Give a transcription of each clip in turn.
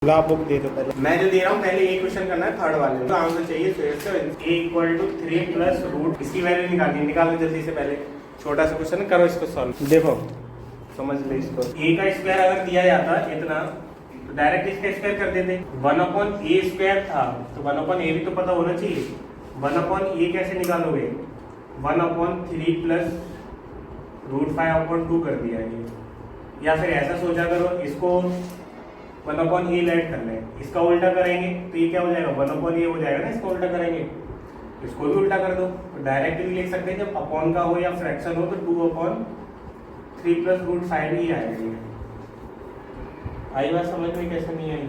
आप बुक दे दो पहले। मैं जो दे रहा हूँ पहले ये क्वेश्चन करना है थर्ड वाले तो आंसर चाहिए a equal to 3 plus root इसकी वैल्यू निकालो जल्दी से। पहले छोटा सा क्वेश्चन करो इसको सॉल्व। देखो समझ ले इसको, a का स्क्वायर अगर दिया जाता इतना तो डायरेक्ट इसका स्क्वायर कर देते। 1/a स्क्वायर था तो 1/a भी तो पता होना चाहिए। 1/a कैसे निकालोगे? 1/3 प्लस रूट 5/2 कर दिया ये। या फिर ऐसा सोचा करो, इसको 1/a ऐड करना है, इसका उल्टा करेंगे तो ये क्या हो जाएगा? 1/a हो जाएगा ना, इसका उल्टा करेंगे इसको भी उल्टा कर दो तो डायरेक्ट भी लिख सकते हैं। जब अपॉन का हो या फ्रैक्शन हो तो 2/3 प्लस रूट 5 ही आएगा। ये आई बात समझ में? कैसे नहीं आई?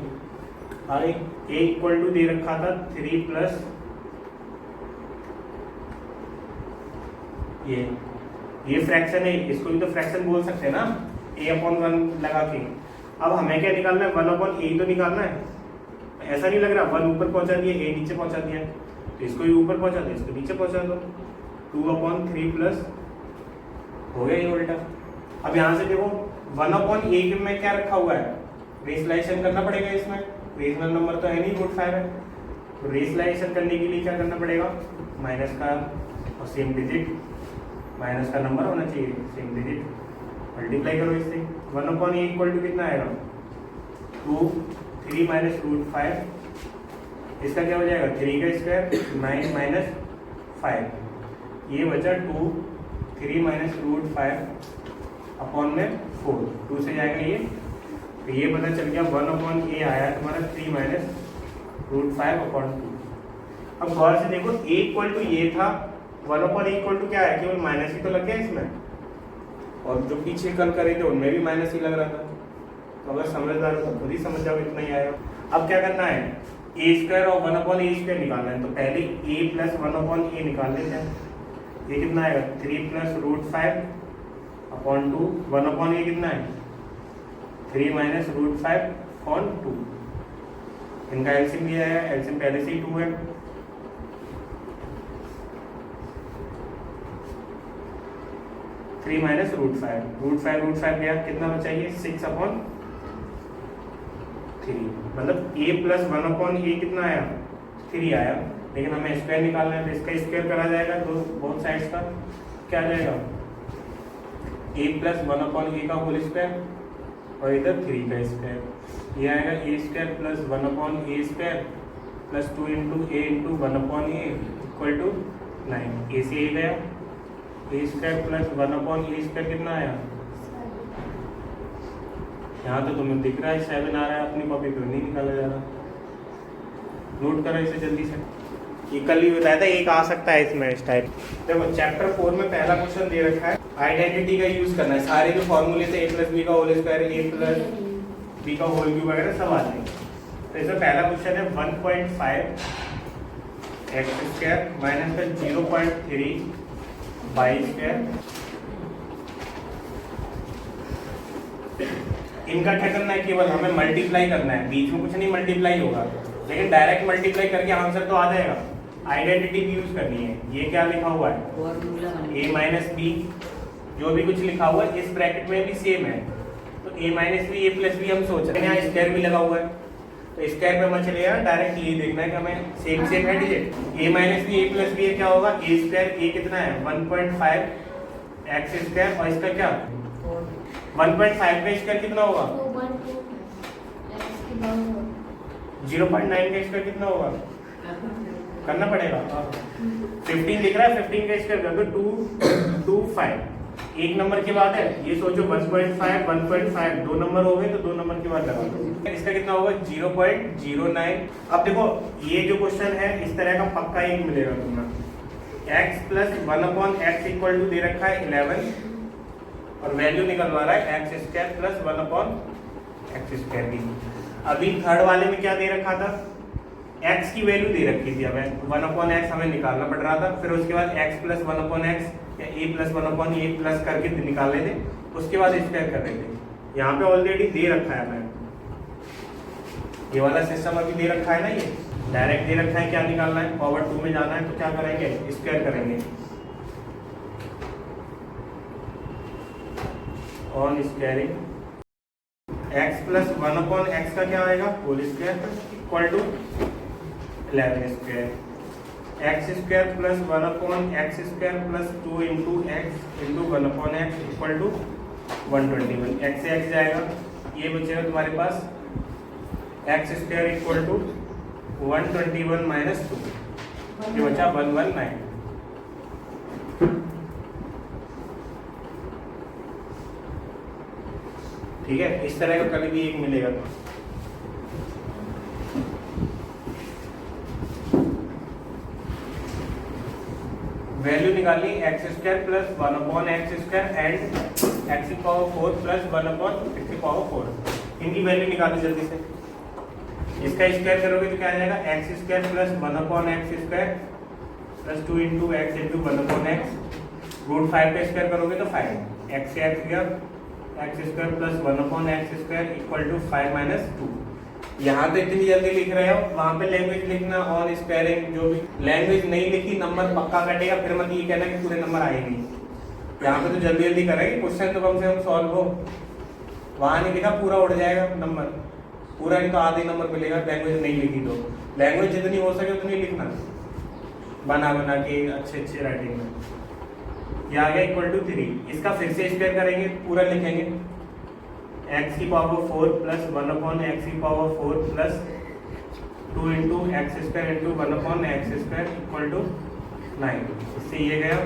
अरे a इक्वल टू दे रखा था 3 प्लस ये फ्रैक्शन है, इसको भी तो फ्रैक्शन बोल सकते हैं ना a/1 लगा के। अब हमें क्या निकालना है? 1/a तो निकालना है। ऐसा नहीं लग रहा 1 ऊपर पहुंचा दिया a नीचे पहुंचा दिया तो इसको भी ऊपर पहुंचा दो इसको नीचे पहुंचा दो। 2/3 प्लस हो गया ये उल्टा। अब यहाँ से देखो 1/a में क्या रखा हुआ है? रेशनलाइजेशन करना पड़ेगा इसमें, रेशनल नंबर तो है नहीं, रूट 5 है तो रेशनलाइजेशन करने के लिए क्या करना पड़ेगा? माइनस का और सेम डिजिट माइनस का नंबर होना चाहिए, सेम डिजिट मल्टीप्लाई करो इससे। 1/a इक्वल टू कितना आएगा? 2 3 माइनस रूट 5, इसका क्या हो जाएगा? 3 का स्क्वायर 9 माइनस 5, ये बचा 2 3 माइनस रूट 5 अपॉन में 4, 2 से जाएगा ये तो ये पता चल गया 1/a आया तुम्हारा 3 माइनस रूट 5/2। अब गौर से देखो a इक्वल टू ये था, 1/a इक्वल टू क्या है? केवल माइनस ही तो लग गया इसमें, और जो पीछे कल करे थे उनमें भी माइनस ही लग रहा था। तो अगर समझदार हो तो खुद ही समझ जाओ, इतना ही आएगा। अब क्या करना है? a स्क्वायर और 1/a स्क्वायर निकालना है तो पहले a प्लस 1/a निकाल लेते हैं। ये कितना आएगा? 3 प्लस रूट 5/2। 1/a कितना है? 3 माइनस रूट 5/2। इनका एलसीएम भी आया, एलसीएम पहले से ही 2 है। 3 माइनस रूट 5 गया, कितना बचा? ये 6/3, मतलब a प्लस 1/a कितना आया? 3 आया, लेकिन हमें स्क्वायर निकालना है तो इसका स्क्वायर करा जाएगा दो बोथ साइड्स का। क्या आ जाएगा? a प्लस 1/a का होल स्क्वायर और इधर 3 का स्क्वायर। ये आएगा a square plus 1/a square plus 2 into a into 1/a equal to 9। a से a गया, a square plus 1/a square कितना आया? यहाँ तो तुम्हें दिख रहा है 7 आ रहा है, अपनी कॉपी पे नहीं निकाला जा रहा। नोट करो इसे जल्दी से, ये कल ही बताया था एक आ सकता है इसमें इस टाइप। देखो चैप्टर 4 में पहला क्वेश्चन दे रखा है, आइडेंटिटी का यूज करना है। सारे जो फॉर्मूले थे a प्लस बी का whole square, a plus b का होल क्यूब वगैरह सब आ जाएंगे। तो इसमें पहला क्वेश्चन है 1.5 एक्स स्क्वायर माइनस का 0.3 वाई स्क्वायर। इनका क्या करना है? केवल हमें मल्टीप्लाई करना है, बीच में कुछ नहीं मल्टीप्लाई होगा, लेकिन डायरेक्ट मल्टीप्लाई करके आंसर तो आ जाएगा। आइडेंटिटी भी यूज करनी है। ये क्या लिखा हुआ है? a माइनस बी, जो भी कुछ लिखा हुआ है इस ब्रैकेट में भी सेम है तो a minus b a plus b हम सोच रहे हैं। यहाँ स्क्वायर भी लगा हुआ है तो स्क्वायर पे मत चलेगा, डायरेक्ट ये देखना है कि हमें सेम सेम है digit. a minus b a plus b क्या होगा? a स्क्वायर, a कितना है? 1.5 एक्स स्क्वायर और इसका क्या 1.5 का स्क्वायर कितना होगा? 0.9 का स्क्वायर कितना होगा? करना पड़ेगा। 15 दिख रहा है, 15 का स्क्वायर कर दो 225। एक नंबर की बात है, ये सोचो 1.5 1.5 दो नंबर हो गए तो दो नंबर की बात लगा दो। इसका कितना होगा? 0.09। अब देखो ये जो क्वेश्चन है इस तरह का पक्का एक मिलेगा तुम्हें। x plus 1/x equal to दे रखा है 11 और वैल्यू निकलवा रहा है x square plus 1/x square की। अभी थर्ड वाले में क्या दे रखा था? x की वैल्यू दे रखी थी, हमें 1/x हमें निकालना पड़ रहा था। फिर उसके बाद x प्लस 1/x या a प्लस 1/a प्लस करके निकाल रहे थे, उसके बाद स्क्वायर कर रहे थे। यहाँ पे ऑलरेडी दे रखा है हमें, ये वाला सिस्टम अभी दे रखा है ना, ये डायरेक्ट दे रखा है। क्या निकालना है? पावर 2 में जाना है तो क्या करेंगे? स्क्वायर करेंगे। On squaring x plus 1/x का क्या आएगा whole square equal to 11 square x square plus 1/x square plus 2 into x into 1/x equal to 121। X से एक्स जाएगा, ये बचेगा तुम्हारे पास x square equal to 121 minus 2, ये बचा 119। ठीक है, इस तरह का कभी भी एक मिलेगा तो वैल्यू निकालनी x square plus 1/x square and x की पावर 4 प्लस 1/x की पावर 4, इनकी वैल्यू निकालो जल्दी से। इसका स्क्वायर करोगे तो क्या आ जाएगा x square plus 1/x square plus 2 into x into 1/x, root 5 का स्क्वायर करोगे तो 5, एक्स से एक्स गया x square plus 1/x square equal to 5 minus 2। यहाँ तो इतनी जल्दी लिख रहे हो, वहाँ पे लैंग्वेज लिखना ऑन स्क्वायरिंग, जो भी लैंग्वेज नहीं लिखी नंबर पक्का कटेगा, फिर मत ये कहना कि पूरे नंबर आए नहीं। यहाँ पे तो जल्दी जल्दी करेंगे, क्वेश्चन तो कम से कम सॉल्व हो। वहाँ नहीं लिखा पूरा उड़ जाएगा नंबर, पूरा नहीं तो आधे नंबर मिलेगा लैंग्वेज नहीं लिखी तो। लैंग्वेज जितनी हो सके उतनी लिखना, बना बना के अच्छे राइटिंग में। यह आ गया इक्वल टू 3, इसका फिर से स्क्वायर करेंगे, पूरा लिखेंगे एक्स की पावर 4 प्लस 1/x की power 4 plus 2 into x square into 1/x square equal to 9। इससे ये गया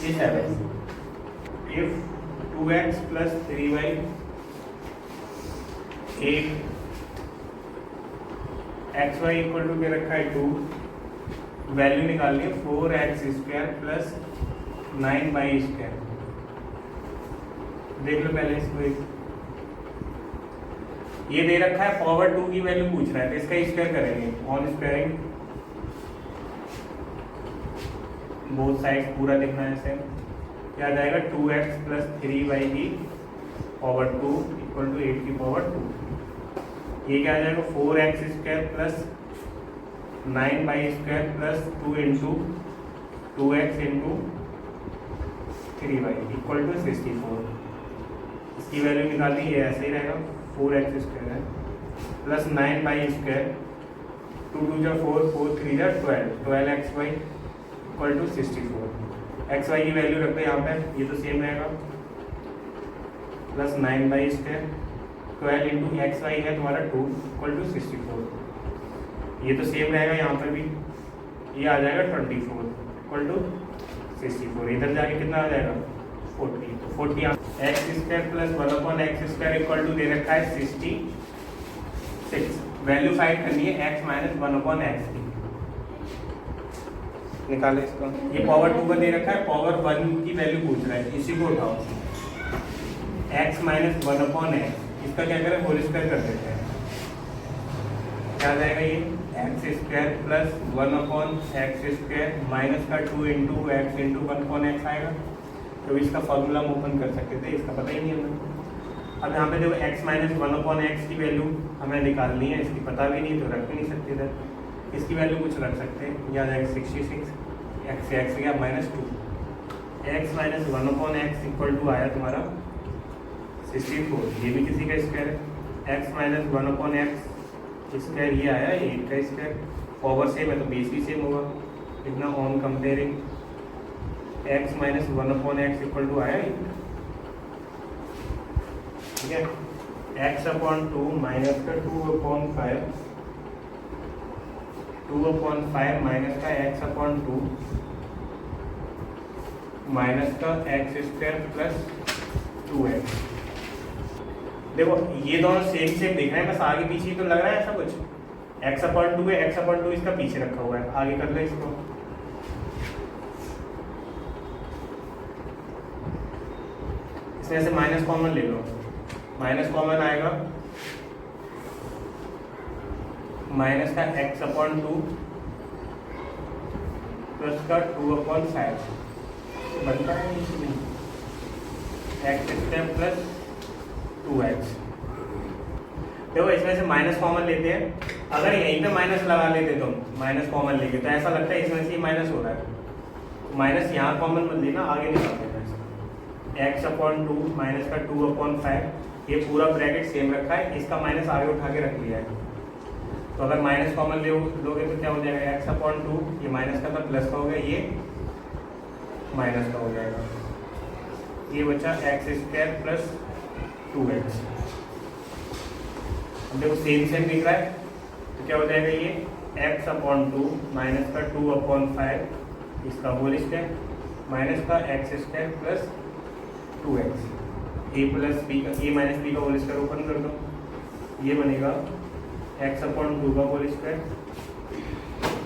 ये 7। If 2x plus 3y 8 xy equal to के रखा है 2, वैल्यू निकालनी है 4x square plus 9y square. देख लो पहले इसको, ये दे रखा है पावर 2 की वैल्यू पूछ रहा है, तो इसका स्क्वायर करेंगे ऑन स्क्वायरिंग, बोथ साइड पूरा लिखना है ऐसे। क्या आ जाएगा 2x प्लस 3y की पावर 2 इक्वल टू 8 की पावर 2। ये क्या आ जाएगा 4x square plus 9y square plus 2 into 2x into 3y equal to 64। इसकी वैल्यू निकालनी है, ऐसे ही रहेगा 4x स्क्वायर है प्लस 9y स्क्वायर 2 2 जा 4 4 3 जा 12xy इक्वल टू 64। xy की वैल्यू रखते हैं यहाँ पे, ये तो सेम रहेगा plus 9y square 12 into xy है तुम्हारा 2 इक्वल टू 64। ये तो सेम रहेगा यहाँ पर भी, ये आ जाएगा 24 इक्वल टू 64। इधर जाके कितना आ जाएगा 40, तो 40 x square plus 1/x square equal to दे रखा है 66। वैल्यू फाइंड करनी है x माइनस 1/x की, निकाले इसको। ये पावर 2 का दे रखा है, पावर 1 की वैल्यू पूछ रहा है, इसी को उठाओ x माइनस 1/x, इसका क्या करें होल स्क्वायर कर देते हैं। क्या आ जाएगा ये x square plus 1/x square minus का 2 इंटू एक्स इंटू 1/x आएगा। तो इसका फॉर्मूला हम ओपन कर सकते थे, इसका पता ही नहीं हमें। अब यहाँ पे देखो x माइनस 1/x की वैल्यू हमें निकालनी है, इसकी पता भी नहीं तो रख भी नहीं सकते इधर। इसकी वैल्यू कुछ रख सकते हैं, यह आ जाएगा 66, एक्स से एक्स गया minus 2, x minus 1/x equal to आया तुम्हारा 64। ये भी किसी का स्क्वायर है, एक्स माइनस 1/x स्क्वायर ये आया 8 का स्क्वायर, पावर सेम है तो बेस भी सेम होगा। इतना on comparing x minus 1/x equal to आया 8, ठीक है। x/2 माइनस का 2/5 2/5 माइनस का x/2 माइनस का x स्क्वायर प्लस 2x। देखो ये दोनों सेम दिख रहे हैं, बस आगे पीछे तो लग रहा है ऐसा कुछ। x/2 है, x/2 इसका पीछे रखा हुआ है, आगे कर लो इसको। इसमें से माइनस कॉमन ले लो, माइनस कॉमन आएगा माइनस का x/2 प्लस का 2/5 बनता है इसमें x स्क्वायर प्लस 2x। देखो इसमें से माइनस कॉमन लेते हैं, अगर यहीं पे माइनस लगा लेते तो माइनस कॉमन लेके तो ऐसा लगता है इसमें से माइनस हो रहा है, माइनस यहाँ कॉमन मत लेना, आगे निकाल देना। एक्स अपॉन 2 माइनस का 2 अपॉन 5, ये पूरा ब्रैकेट सेम रखा है, इसका माइनस आगे उठा के रख लिया है। तो अगर माइनस कॉमन लोगे तो क्या हो जाएगा, एक्स अपॉन 2, ये माइनस का था प्लस का हो गया, ये माइनस का हो जाएगा, ये बचा एक्स स्क्वायर प्लस 2x। अब देखो सेम सेम दिख रहा है तो क्या हो जाएगा, ये एक्स अपॉन 2 माइनस का 2 अपॉन 5, इसका होल स्क्वायर माइनस का एक्स स्क्वायर प्लस 2x, ए प्लस बी का ए माइनस बी का होल स्क्वायर ओपन कर दो, ये बनेगा एक्स अपॉन 2 का होल स्क्वायर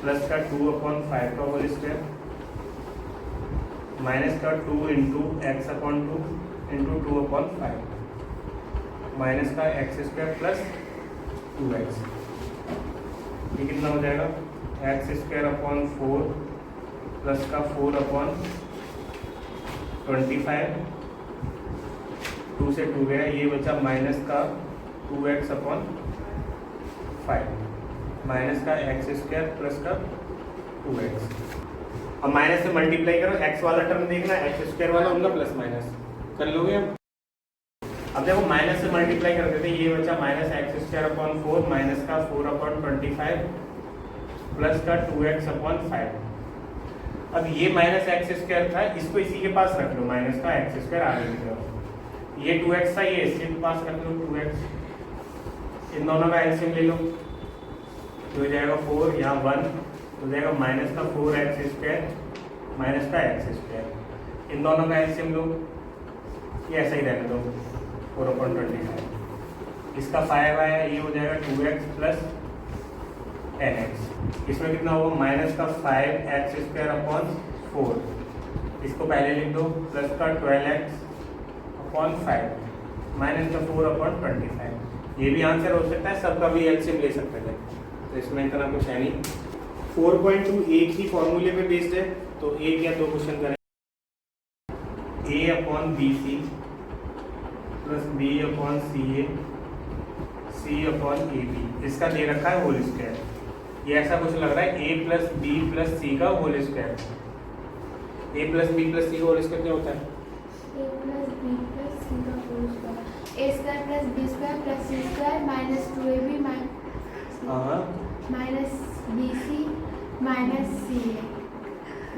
प्लस का 2 अपॉन 5 का होल स्क्वायर माइनस का 2 into x upon 2 into 2 upon 5 minus का एक्स स्क्वायर प्लस 2x, ये कितना हो जाएगा, एक्स स्क्वायर अपॉन 4 प्लस का 4 अपॉन 25, 2 से 2 गया, ये बचा माइनस का 2x अपॉन 5 माइनस का एक्स स्क्वायर प्लस का 2x। अब माइनस से मल्टीप्लाई करो, एक्स वाला टर्म देखना, एक्स स्क्वायर वाला उनका प्लस माइनस कर लोगे। अब देखो माइनस से मल्टीप्लाई कर देते, ये बचा minus x square upon 4 minus का 4 अपॉन 25 प्लस का 2x अपॉन 5। अब ये माइनस एक्स स्क्वायर था, इसको इसी के पास रख लो, माइनस का एक्स स्क्वायर आगे की तरफ, ये 2x था, ये इसके पास रख लो 2x, इन दोनों का एलसीएम ले लो तो हो जाएगा 4, यहाँ 1 हो जाएगा माइनस का 4x स्क्वायर माइनस का एक्स स्क्वायर, इन दोनों का एलसीएम लो, ये ऐसा ही रहने दो 4 अपॉन 25, इसका 5 आया, ये हो जाएगा 2x प्लस 10x, इसमें कितना होगा माइनस का 5x स्क्वायर अपॉन 4, इसको पहले लिख दो, प्लस का 12x अपॉन 5 माइनस का 4 अपॉन 25, ये भी आंसर हो सकता है, सबका भी एलसीएम ले सकते थे, तो इसमें इतना कुछ है नहीं। 4.2 एक ही फॉर्मूले पे बेस्ड है, तो एक या दो क्वेश्चन करें, a upon B c plus b upon C a c upon A b, इसका दे रखा है होल स्क्वायर, ये ऐसा कुछ लग रहा है a plus B plus C का whole square, a plus B plus C का होल स्क्वायर क्या होता है, a plus B plus C का whole square, a square plus B square plus C square minus 2ab minus B C minus C A,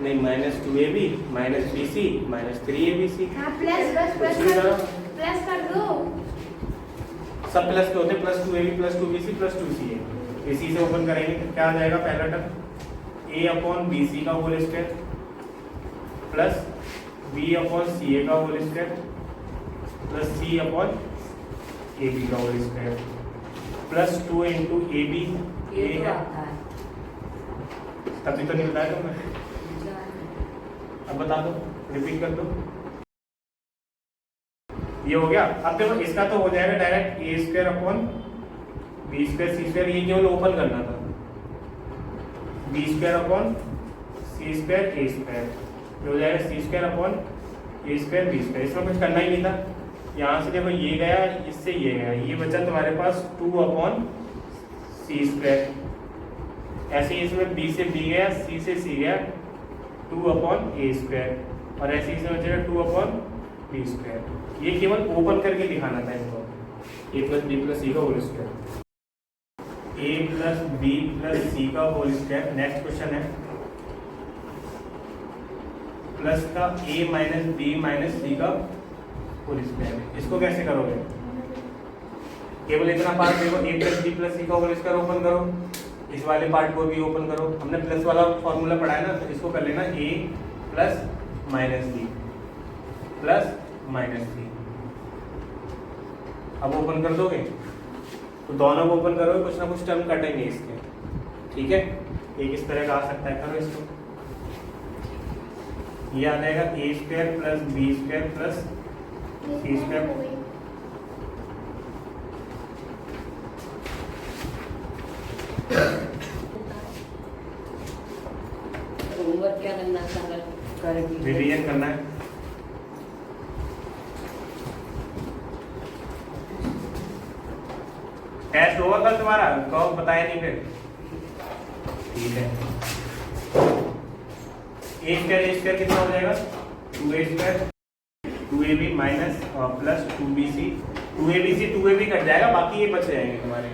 नहीं minus 2ab minus B C minus 3abc, हाँ plus बस plus कर दो, सब plus के होते हैं, plus 2ab plus 2bc plus 2ca, इसी से ओपन करेंगे तो क्या आ जाएगा, पहला term a upon B C का whole square plus b upon C A का whole square plus c upon ए बी का whole square plus 2 into A B, ये है तभी तो नहीं बताया तुमने, अब बता दो, रिपीट कर दो, ये हो गया। अब देखो इसका तो हो जाएगा डायरेक्ट ए स्क्वायर अपॉन बी स्क्वायर सी स्क्वायर, ये केवल ओपन करना था, बी स्क्वायर अपॉन सी स्क्वायर ए स्क्वायर, ये हो जाएगा सी स्क्वायर अपॉन ए स्क्वायर बी स्क्वायर, इसमें कुछ करना ही नहीं था, यहाँ से देखो ये गया, इससे ये गया, ये बचा तुम्हारे पास 2 अपॉन सी स्क्वायर, ऐसे ही इसमें b से b गया, c से c गया 2 अपॉन ए स्क्वायर, और ऐसे ही इसमें बचेगा 2 अपॉन बी स्क्वायर, ये केवल ओपन करके दिखाना था इनको, a plus B plus C का whole square, a plus B plus C का होल स्क्वायर। नेक्स्ट क्वेश्चन है प्लस का a minus B minus C का होल स्क्वायर, इसको कैसे करोगे, केवल इतना पार्ट देखो, a plus B plus C का होल स्क्वायर ओपन करो, इस वाले पार्ट को भी ओपन करो, हमने प्लस वाला फॉर्मूला पढ़ा है ना, तो इसको कर लेना a plus minus B plus minus C, अब ओपन कर दोगे तो दोनों को ओपन करोगे, कुछ ना कुछ टर्म कटेंगे इसके, ठीक है, एक इस तरह का आ सकता है, करो इसको, ये आ जाएगा A square plus B square plus C square, homework क्या करना है, रिवीजन करना है, टेस्ट होगा कल तुम्हारा, कहो बताया नहीं फिर, ठीक है, ए स्क्वायर कितना हो जाएगा 2a square, 2 2ab minus plus 2bc 2abc 2ab cut जाएगा, बाकी ये बच जाएंगे तुम्हारे।